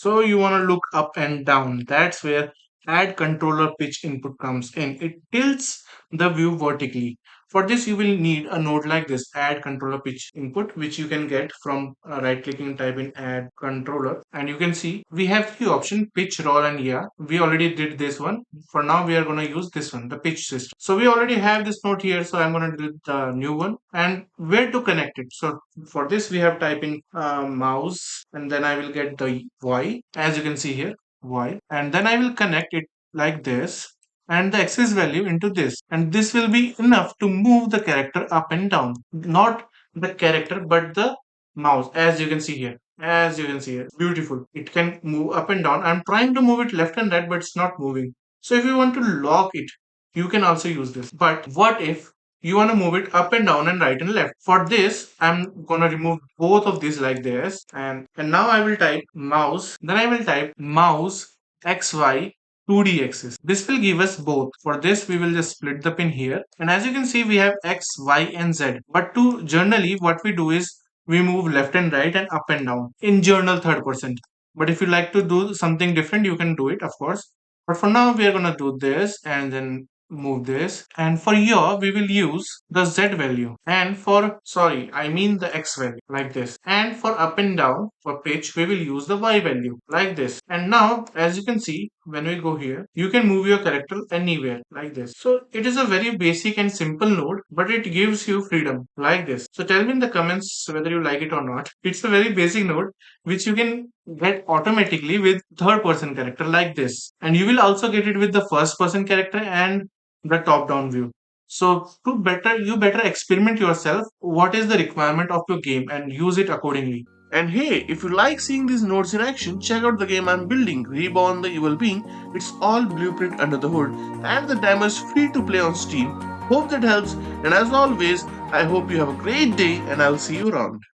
So you want to look up and down. That's where add controller pitch input comes in. It tilts the view vertically. For this, you will need a node like this, add controller pitch input, which you can get from right clicking, type in add controller. And you can see we have three options, pitch, roll, and yeah. We already did this one. For now, we are going to use this one, the pitch system. So we already have this node here. So I'm going to do the new one and where to connect it. So for this, we have type in mouse and then I will get the Y as you can see here, Y. And then I will connect it like this and the axis value into this, and this will be enough to move the character up and down, not the character but the mouse, as you can see here. As you can see here, beautiful, it can move up and down. I'm trying to move it left and right but it's not moving. So if you want to lock it, you can also use this. But what if you want to move it up and down and right and left? For this, I'm gonna remove both of these like this, and now I will type mouse, then I will type mouse XY 2D axis. This will give us both. For this, we will just split the pin here. And as you can see, we have X, Y, and Z. But to generally, what we do is we move left and right and up and down in journal third person. But if you like to do something different, you can do it, of course. But for now, we are going to do this and then move this. And for yaw, we will use the Z value. And for, sorry, I mean the X value, like this. And for up and down, for pitch, we will use the Y value, like this. And now, as you can see, when we go here, you can move your character anywhere, like this. So it is a very basic and simple node, but it gives you freedom, like this. So tell me in the comments whether you like it or not. It's a very basic node, which you can get automatically with third person character like this, and you will also get it with the first person character and the top down view. So to better, you better experiment yourself what is the requirement of your game and use it accordingly. And hey, if you like seeing these nodes in action, check out the game I'm building, Reborn the Evil Being. It's all blueprint under the hood and the demo is free to play on Steam. Hope that helps, and as always, I hope you have a great day and I'll see you around.